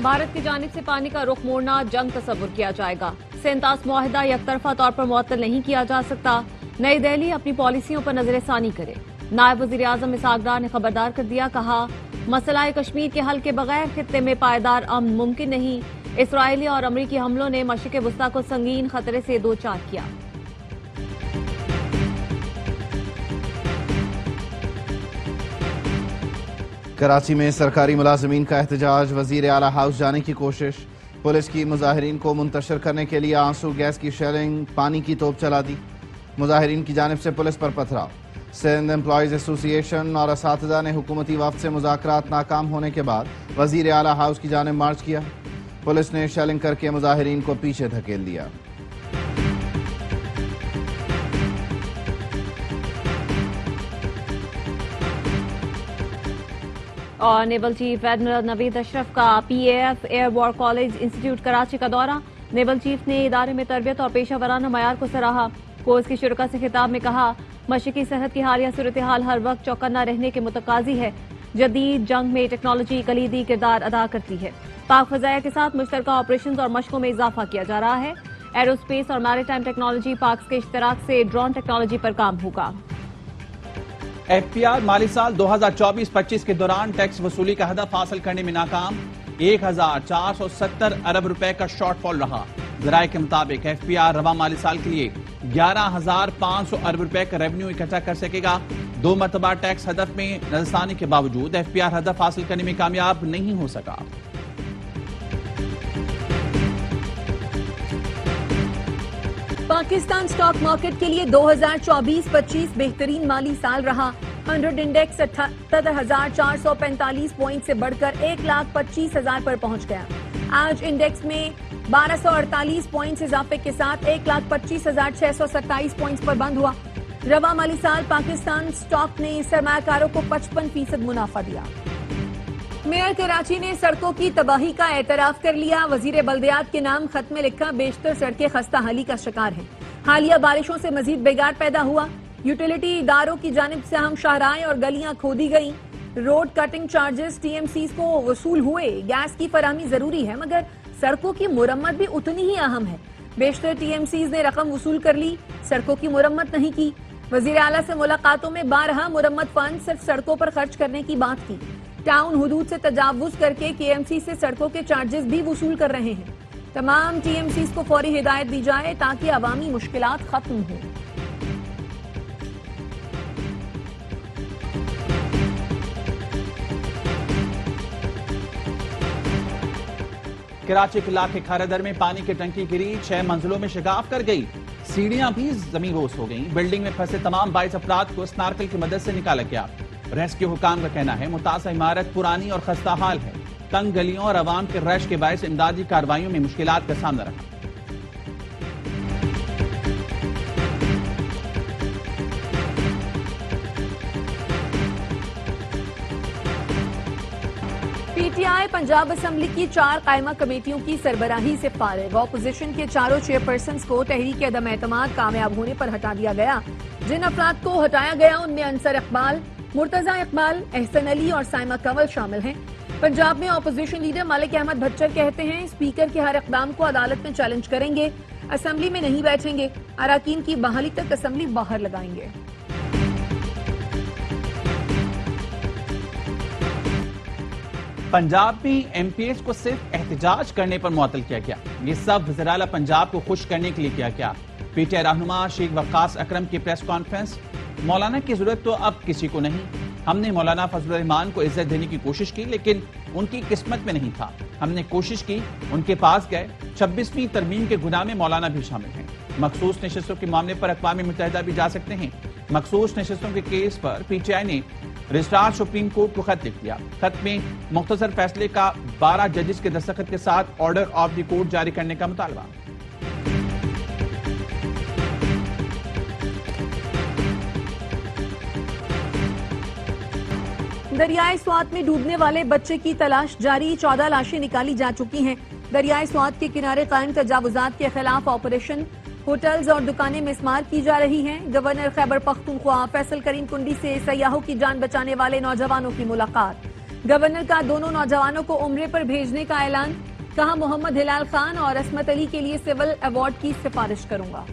भारत की जानिब से पानी का रुख मोड़ना जंग तस्वुर किया जाएगा। सेंतास मुआहदा यकतरफा तौर पर मुअत्तल नहीं किया जा सकता। नई दिल्ली अपनी पॉलिसियों पर नजरसानी करे। नायब वजीर आजम इसहाक डार ने खबरदार कर दिया, कहा मसला कश्मीर के हल के बगैर खित्ते में पायदार अमन मुमकिन नहीं। इसराइली और अमरीकी हमलों ने मशरिक़ वस्ता को संगीन खतरे से दो चार किया। कराची में सरकारी मुलाजमीन का एहतजाज, वजीर आला हाउस जाने की कोशिश। पुलिस की मुजाहिरीन को मुंतशिर करने के लिए आंसू गैस की शेलिंग, पानी की तोप चला दी। मुजाहिरीन की जानिब से पुलिस पर पथराव। सिंध एम्प्लॉयज एसोसिएशन और असातिज़ा ने हुकूमती वफ्द से मुज़ाकरात नाकाम होने के बाद वजीर आला हाउस की जानिब मार्च किया। पुलिस ने शेलिंग करके मुजाहिरीन को पीछे धकेल दिया। और naval chief admiral Naveed Ashraf का PAF air war college institute Karachi का दौरा। नेवल चीफ ने इदारे में तरबियत और पेशा वराना मयार को सराहा। कोर्स की शुरुआत से खिताब में कहा, मशरिकी सरहद की हालिया सूरत हाल हर वक्त चौकन्ना रहने के मुतकाजी है। जदीद जंग में टेक्नोलॉजी कलीदी किरदार अदा करती है। पाक फजाया के साथ मुश्तरका ऑपरेशन और मशकों में इजाफा किया जा रहा है। एरोस्पेस और मैरीटाइम टेक्नोलॉजी पार्क के इश्तराक से ड्रोन टेक्नोलॉजी पर काम होगा। FPR माली साल 2024-25 के दौरान टैक्स वसूली का हदफ हासिल करने में नाकाम। 1470 अरब रुपए का शॉर्टफॉल रहा। जराये के मुताबिक FPR रवा माली साल के लिए 11,500 अरब रुपए का रेवेन्यू इकट्ठा कर सकेगा। 2 मरतबा टैक्स हदफ में नजरसानी के बावजूद FPR हदफ हासिल करने में कामयाब नहीं हो सका। पाकिस्तान स्टॉक मार्केट के लिए 2024-25 बेहतरीन माली साल रहा। 100 इंडेक्स 78,445 पॉइंट से बढ़कर 1,25,000 पर पहुंच गया। आज इंडेक्स में 1248 पॉइंट इजाफे के साथ 1,25,627 पॉइंट्स पर बंद हुआ। रवा माली साल पाकिस्तान स्टॉक ने सरमायाकारों को 55% मुनाफा दिया। मेयर कराची ने सड़कों की तबाही का एतराफ कर लिया। वजीर बल्दियात के नाम खत में लिखा, बेशतर सड़कें खस्ता हाली का शिकार हैं। हालिया बारिशों से मजीद बेगार पैदा हुआ। यूटिलिटी इदारों की जानिब से अहम शाहराहें और गलियां खोदी गईं। रोड कटिंग चार्जेस TMCs को वसूल हुए। गैस की फराहमी जरूरी है, मगर सड़कों की मुरम्मत भी उतनी ही अहम है। बेशतर TMCs ने रकम वसूल कर ली, सड़कों की मुरम्मत नहीं की। वजीर आला से मुलाकातों में बारहा मुरम्मत फंड सिर्फ सड़कों पर खर्च करने की बात की। टाउन हुदूद से तजावुज करके KMC से सड़कों के चार्जेस भी वसूल कर रहे हैं। तमाम TMCs को फौरी हिदायत दी जाए ताकि अवामी मुश्किलात खत्म हो। कराची के इलाके खारादर में पानी की टंकी गिरी, 6 मंजिलों में शिगाफ कर गई। सीढ़ियां भी जमींदोज हो गईं। बिल्डिंग में फंसे तमाम 22 अफराद को स्नार्कल की मदद से निकाला गया। रेस्क्यू हुकाम का कहना है, मुतासा इमारत पुरानी और खस्ता हाल है। तंग गलियों और आवाम के रश के बायस इमदादी कार्रवाइयों में मुश्किलात का सामना रहा। PTI पंजाब असेंबली की 4 कायमा कमेटियों की सरबराही से फारिग। ऑपोजिशन के चारों चेयरपर्सन्स को तहरीक अदम एतमाद कामयाब होने पर हटा दिया गया। जिन अफराद को हटाया गया उनमें अंसर इकबाल, मुर्तजा इकबाल, एहसन अली और साइमा कंवल शामिल हैं। पंजाब में ऑपोजिशन लीडर मालिक अहमद भच्चर कहते हैं, स्पीकर के हर इकदाम को अदालत में चैलेंज करेंगे। असेंबली में नहीं बैठेंगे। अराकीन की बहाली तक असेंबली बाहर लगाएंगे। पंजाब में MPs को सिर्फ एहतजाज करने पर मुअत्तल किया गया। ये सब वज़ीर आला पंजाब को खुश करने के लिए किया गया। PTI रहनुमा शेख वक्कास अकरम की प्रेस कॉन्फ्रेंस, मौलाना की जरूरत तो अब किसी को नहीं। हमने मौलाना फजलुर रहमान को इज्जत देने की कोशिश की, लेकिन उनकी किस्मत में नहीं था। हमने कोशिश की, उनके पास गए। 26वीं तरमीम के गुनाह में मौलाना भी शामिल हैं। मखसूस नशिस्तों के मामले पर अक़वाम मुत्तहिदा भी जा सकते हैं। मखसूस नशिस्तों के केस पर PTI ने रजिस्ट्रार सुप्रीम कोर्ट को खत लिख दिया। खत में मुख्तसर फैसले का 12 जजेस के दस्तखत के साथ ऑर्डर ऑफ द कोर्ट जारी करने का मुतालबा। दरियाए स्वात में डूबने वाले बच्चे की तलाश जारी। 14 लाशें निकाली जा चुकी हैं। दरियाए स्वात के किनारे कायम तजावुजात के खिलाफ ऑपरेशन होटल्स और दुकानें मिसमार की जा रही हैं। गवर्नर खैबर पख्तूनख्वा फैसल करीम कुंडी से सयाहों की जान बचाने वाले नौजवानों की मुलाकात। गवर्नर का दोनों नौजवानों को उम्रे पर भेजने का ऐलान। कहा, मोहम्मद हिलाल खान और असमत अली के लिए सिविल अवार्ड की सिफारिश करूंगा।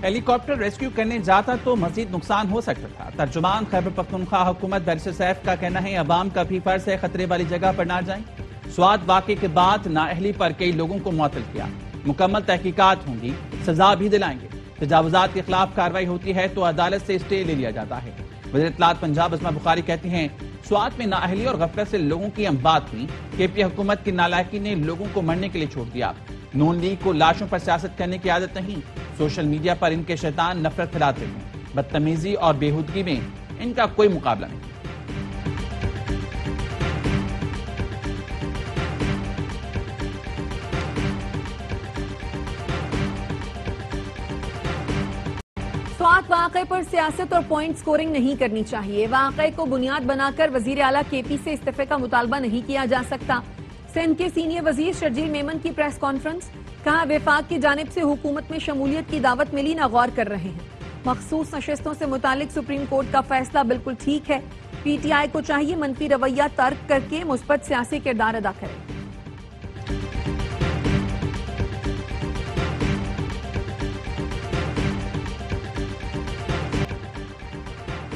हेलीकॉप्टर रेस्क्यू करने जाता तो मजीद नुकसान हो सकता था। तर्जुमान खैबर पख्तूनख्वा हुकूमत बैरिस्टर सैफ का कहना है, अवाम का भी फर्ज है खतरे वाली जगह पर ना जाएं। स्वात वाक़े के बाद नाअहली पर कई लोगों को मुअत्तल किया। मुकम्मल तहकीकात होंगी, सजा भी दिलाएंगे। तजावुजात के खिलाफ कार्रवाई होती है तो अदालत से स्टे ले लिया जाता है। वज़ीर इत्तलात पंजाब अस्मा बुखारी कहती हैं, स्वात में नाअहली और गफलत से लोगों की बात हुई। केपी हुकूमत की नालायकी ने लोगों को मरने के लिए छोड़ दिया। नून लीग को लाशों पर सियासत करने की आदत नहीं। सोशल मीडिया पर इनके शैतान नफरत फैलाते हैं। बदतमीजी और बेहूदगी में इनका कोई मुकाबला नहीं। स्वात वाक़े पर सियासत और पॉइंट स्कोरिंग नहीं करनी चाहिए। वाक़े को बुनियाद बनाकर वजीर आला केपी से इस्तीफे का मुतालबा नहीं किया जा सकता। सिंध के सीनियर वजीर शर्जील मेमन की प्रेस कॉन्फ्रेंस। कहा, विफाक की जानिब से हुकूमत में शमूलियत की दावत मिली, ना गौर कर रहे हैं। मखसूस नशिस्तों से मुतालिक सुप्रीम कोर्ट का फैसला बिल्कुल ठीक है। पीटीआई को चाहिए मनफी रवैया तर्क करके मुस्बत सियासी किरदार अदा करे।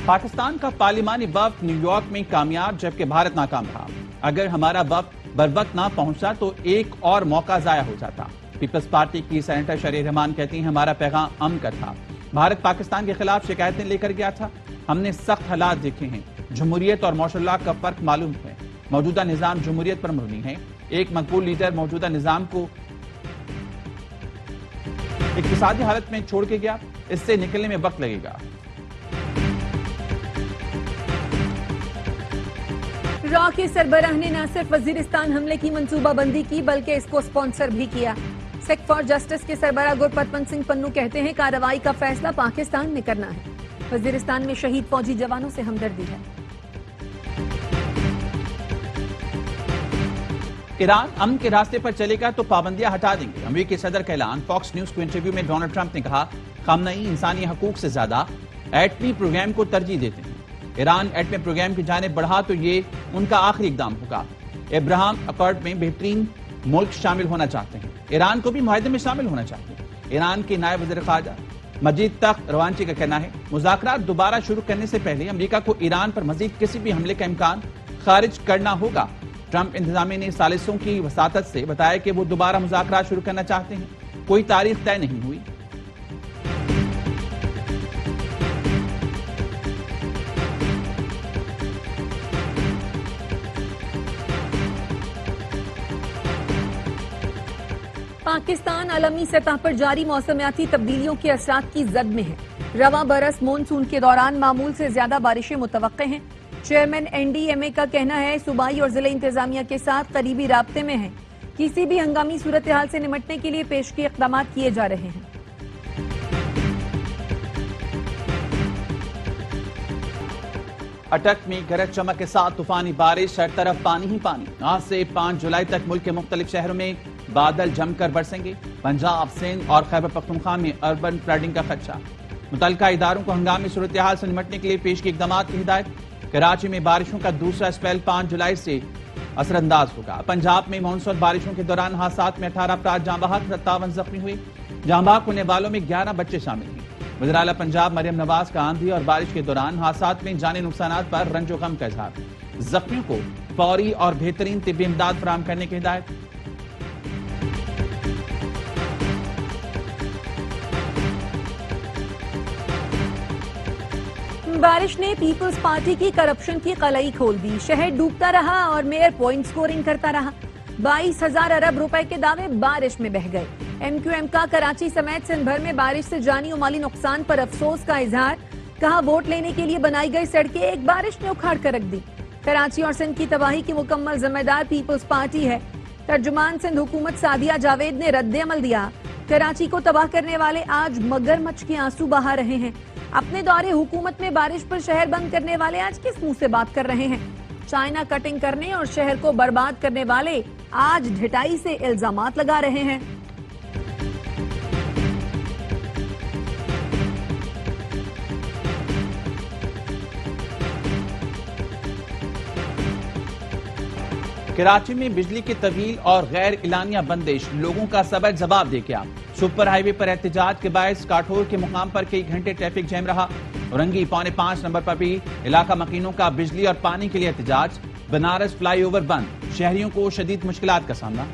पाकिस्तान का पार्लिमानी वफ्द न्यूयॉर्क में कामयाब, जबकि भारत नाकाम रहा। अगर हमारा वफ्द बरवक्त ना पहुंचा तो एक और मौका जाया हो जाता। पीपल्स पार्टी की सेनेटर शरीर रहमान कहती हैं, हमारा पैगाम अमन का था। भारत पाकिस्तान के खिलाफ शिकायतें लेकर गया था। हमने सख्त हालात देखे हैं। जमहूरियत और माशल्लाह का फर्क मालूम है। मौजूदा निजाम जमहूरियत पर मबनी है। एक मकबूल लीडर मौजूदा निजाम को इक्तिसादी हालत में छोड़ के गया। इससे निकलने में वक्त लगेगा। रॉ के सरबराह ने न सिर्फ वजीरिस्तान हमले की मंसूबाबंदी की बल्कि इसको स्पॉन्सर भी किया। सेक फॉर जस्टिस के सरबराह गुरपतवंत सिंह पन्नू कहते हैं, कार्रवाई का फैसला पाकिस्तान में करना है। वजीरिस्तान में शहीद फौजी जवानों से हमदर्दी है। ईरान अमन के रास्ते पर चलेगा तो पाबंदियां हटा देंगे। अमेरिकी सदर का ऐलान। फॉक्स न्यूज को इंटरव्यू में डोनाल्ड ट्रंप ने कहा, खामनई इंसानी हकूक से ज्यादा एटमी प्रोग्राम को तरजीह देते हैं। ईरान एटमी प्रोग्राम की जानिब बढ़ा तो ये उनका आखिरी इकदाम होगा। अब्राहम अकॉर्ड में बेहतरीन मुल्क शामिल होना चाहते हैं। ईरान को भी मुआहदे में शामिल होना चाहिए। ईरान के नायब वज़ीर ख़ारजा मजीद तख्त रवानची का कहना है, मुज़ाकरात दोबारा शुरू करने से पहले अमेरिका को ईरान पर मजीद किसी भी हमले का इम्कान खारिज करना होगा। ट्रंप इंतजामिया ने सालिसों की वसातत से बताया कि वो दोबारा मुज़ाकरात शुरू करना चाहते हैं। कोई तारीख तय नहीं हुई। पाकिस्तान आलमी सतह पर जारी मौसमियाती तब्दीलियों के असरात की जद में है। रवां बरस मानसून के दौरान मामूल से ज्यादा बारिशें मुतवक्के हैं। चेयरमैन एनडीएमए का कहना है, सूबाई और जिला इंतजामिया के साथ करीबी राब्ते में है। किसी भी हंगामी सूरत हाल से निपटने के लिए पेशगी इक़दाम किए जा रहे हैं। अटक में गरज चमक के साथ तूफानी बारिश, हर तरफ पानी ही पानी। आज से 5 जुलाई तक मुल्क के मुख्तलिफ शहरों में बादल जमकर बरसेंगे। पंजाब, सिंध और खैबर पख्तूनख्वा में अर्बन फ्लडिंग का खदशा। मुतल्लिका इदारों को हंगामी सूरत हाल से निपटने के लिए पेशगी इक़दाम की हिदायत। कराची में बारिशों का दूसरा स्पेल 5 जुलाई से असरअंदाज होगा। पंजाब में मानसून बारिशों के दौरान हादसात में 18 अफराद जाँ बहक, 57 जख्मी हुए। जाँ बहक होने वालों में 11 बच्चे शामिल हैं। वज़ीर आला पंजाब मरियम नवाज का आंधी और बारिश के दौरान हादसात में जानी नुकसान पर रंजो गम का इजहार। जख्मियों को फौरी और बेहतरीन तिब्बी इमदाद फराहम करने की हिदायत। बारिश ने पीपल्स पार्टी की करप्शन की कलई खोल दी। शहर डूबता रहा और मेयर पॉइंट स्कोरिंग करता रहा। 22,000 अरब रुपए के दावे बारिश में बह गए। एमक्यूएम का कराची समेत सिंध भर में बारिश से जानी और माली नुकसान पर अफसोस का इजहार। कहा, वोट लेने के लिए बनाई गई सड़कें एक बारिश ने उखाड़ कर रख दी। कराची और सिंध की तबाही की मुकम्मल जिम्मेदार पीपल्स पार्टी है। तर्जुमान सिंध हुकूमत सादिया जावेद ने रद्द-ए-अमल दिया। कराची को तबाह करने वाले आज मगरमच्छ के आंसू बहा रहे हैं। अपने दौरे हुकूमत में बारिश पर शहर बंद करने वाले आज किस मुंह से बात कर रहे हैं। चाइना कटिंग करने और शहर को बर्बाद करने वाले आज ढिठाई से इल्जामात लगा रहे हैं। कराची में बिजली की तवील और गैर इलानिया बंदिश लोगों का सबर जवाब दे गया। सुपर हाईवे पर एहतजाज के बायस काठोर के मुकाम पर कई घंटे ट्रैफिक जैम रहा। औरंगी 4:45 नंबर पर भी इलाका मकीनों का बिजली और पानी के लिए एहतजाज। बनारस फ्लाईओवर बंद, शहरियों को शदीद मुश्किलात का सामना।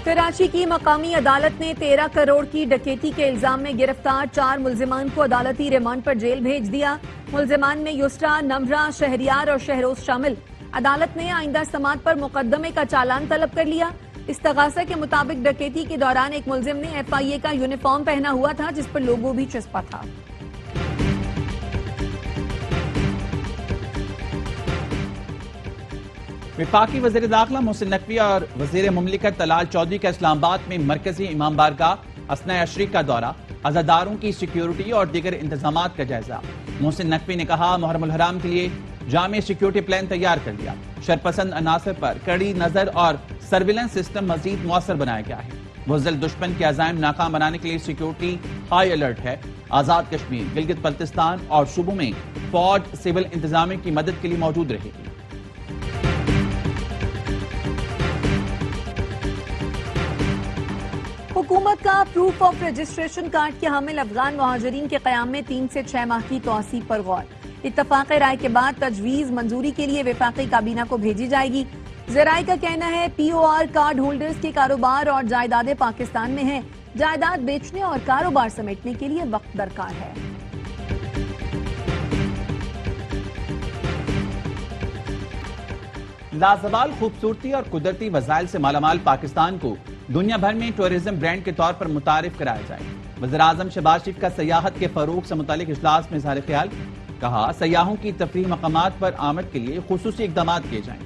कराची की मकामी अदालत ने 13 करोड़ की डकैती के इल्जाम में गिरफ्तार 4 मुल्जिमान को अदालती रिमांड पर जेल भेज दिया। मुल्जिमान में युसरा, नमरा, शहरियार और शहरोज शामिल। अदालत ने आइंदा समात पर मुकदमे का चालान तलब कर लिया। इस्तगासा के मुताबिक डकैती के दौरान एक मुल्जिम ने FIA का यूनिफॉर्म पहना हुआ था जिस पर लोगो भी चिपका था। विफाकी वज़ीर दाखिला मोहसिन नकवी और वज़ीर मुमलिकत तलाल चौधरी का इस्लामाबाद में मरकजी इमाम बारगाह असना अशरी का दौरा। अज़ादारों की सिक्योरिटी और दीगर इंतजामात का जायजा। मोहसिन नकवी ने कहा, मुहर्रमुल हराम के लिए जामे सिक्योरिटी प्लान तैयार कर लिया। शरपसंद अनासर पर कड़ी नजर और सर्विलेंस सिस्टम मजीद मौसर बनाया गया है। मुज़िल दुश्मन के अज़ाइम नाकाम बनाने के लिए सिक्योरिटी हाई अलर्ट है। आजाद कश्मीर, गिलगित बल्तिस्तान और सूबों में फौज सिविल इंतजामिया की मदद के लिए मौजूद रहेगी। हुकूमत का प्रूफ ऑफ रजिस्ट्रेशन कार्ड के हामिल अफगान मुहाजिरीन के क़याम में 3 से 6 माह की तौसी पर गौर। इत्तफाक राय के बाद तजवीज मंजूरी के लिए वफाकी काबीना को भेजी जाएगी। ज़राए का कहना है POR कार्ड होल्डर्स के कारोबार और जायदादें पाकिस्तान में हैं। जायदाद बेचने और कारोबार समेटने के लिए वक्त दरकार है। लाजवाल खूबसूरती और कुदरती वसाइल से मालामाल पाकिस्तान को दुनिया भर में टूरिज्म ब्रांड के तौर पर मुतारिफ कराया जाए। वज़ीर-ए-आज़म शहबाज शरीफ का सयाहत के फरोग से मुतालिक इजलास में इज़हार ख्याल। कहा, सयाहों की तफरीह मकामात पर आमद के लिए खुसूसी इक़दाम किए जाएं।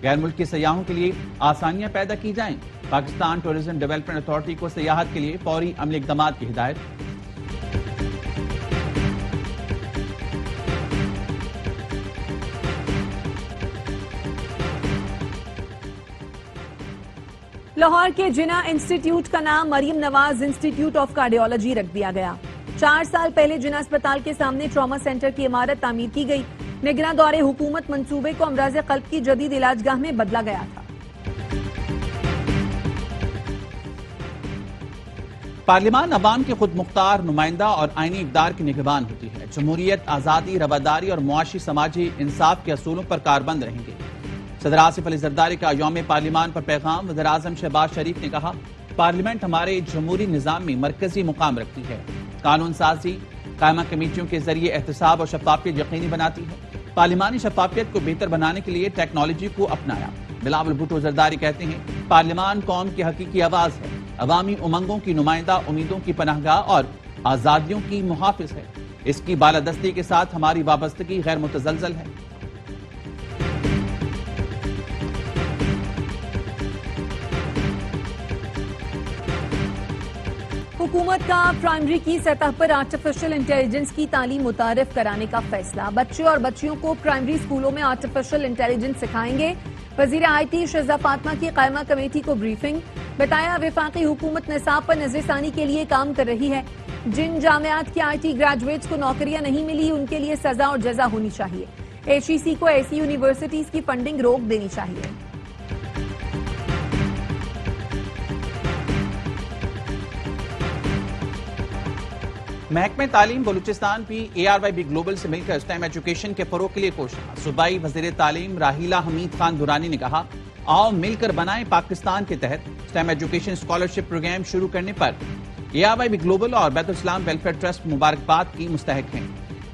गैर मुल्की सयाहों के लिए आसानियां पैदा की जाएं। पाकिस्तान टूरिज्म डेवलपमेंट अथॉरिटी को सयाहत के लिए फौरी अमली इक़दाम की हिदायत। लाहौर के जिना इंस्टीट्यूट का नाम Maryam Nawaz institute of cardiology रख दिया गया। 4 साल पहले जिना अस्पताल के सामने ट्रॉमा सेंटर की इमारत तामीर की गई। निगरान दौरे हुकूमत मंसूबे को अमराज कल्ब की जदीद इलाजगाह में बदला गया था। पार्लियामान अवाम के खुद मुख्तार नुमाइंदा और आईनी इक़दार की निगरान होती है। जमहूरियत, आज़ादी, रवादारी और मुआशी समाजी इंसाफ के असूलों पर कारबंद रहेंगे। सदर आसिफ अली जरदारी का यौम पार्लियामान पर पैगाम। वज़ीर-ए-आज़म शहबाज शरीफ ने कहा, पार्लियामेंट हमारे जमहूरी निज़ाम में मरकजी मुकाम रखती है। कानून साजी कायमा कमेटियों के जरिए एहतसाब और शफाफियत यकीनी बनाती है। पार्लिमानी शफाफियत को बेहतर बनाने के लिए टेक्नोलॉजी को अपनाया। बिलावल भुट्टो जरदारी कहते हैं, पार्लियामान कौम की हकीकी आवाज है, अवामी उमंगों की नुमाइंदा, उम्मीदों की पनाहगाह और आजादियों की मुहाफिज है। इसकी बालादस्ती के साथ हमारी वाबस्तगी गैर मुतजलजल है। हुकूमत का प्राइमरी की सतह पर आर्टिफिशियल इंटेलिजेंस की तालीम मुतारिफ कराने का फैसला। बच्चे और बच्चियों को प्राइमरी स्कूलों में आर्टिफिशियल इंटेलिजेंस सिखाएंगे। वजीर IT शाहज़ा फातिमा की कायमा कमेटी को ब्रीफिंग। बताया, वफाकी हुकूमत निसाब पर नजरसानी के लिए काम कर रही है। जिन जामियात के IT ग्रेजुएट्स को नौकरियां नहीं मिली उनके लिए सजा और जजा होनी चाहिए। HEC को ऐसी यूनिवर्सिटीज की फंडिंग रोक देनी चाहिए। महकमे तालीम बलूचिस्तान भी ARYB ग्लोबल से मिलकर स्टेम एजुकेशन के फरोग के लिए कोशिश। सूबाई वजीर तालीम राहिला हमीद खान दुरानी ने कहा, आओ मिलकर बनाएं पाकिस्तान के तहत स्टेम एजुकेशन स्कॉलरशिप प्रोग्राम शुरू करने पर ARYB ग्लोबल और बैतुल इस्लाम वेलफेयर ट्रस्ट मुबारकबाद की मुस्तहक हैं।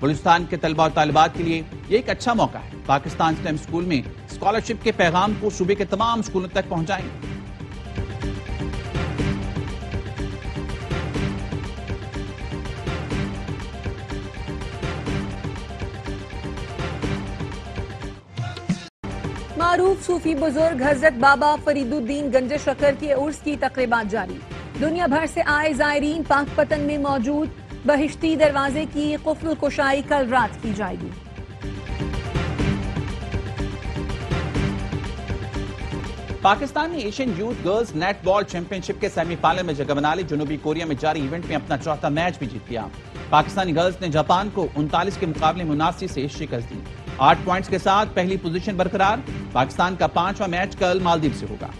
बलूचिस्तान के तलबा और तालिबात के लिए ये एक अच्छा मौका है। पाकिस्तान स्टेम स्कूल में स्कॉलरशिप के पैगाम को सूबे के तमाम स्कूलों तक पहुंचाएं। मारूफ सूफी बुजुर्ग हजरत बाबा फरीदुद्दीन गंज शकर के उर्स की तकरीबात जारी। दुनिया भर से आए जायरीन पाकपतन में मौजूद। बहिश्ती दरवाजे की कुफ्ल कुशाई कल रात की जाएगी। पाकिस्तान ने Asian youth girls netball championship के सेमीफाइनल में जगह बना ली। जनूबी कोरिया में जारी इवेंट में अपना चौथा मैच भी जीत लिया। पाकिस्तानी गर्ल्स ने जापान को 39 के मुकाबले 79 से शिकस्त दी। 8 पॉइंट्स के साथ पहली पोजीशन बरकरार। पाकिस्तान का 5वां मैच कल मालदीव से होगा।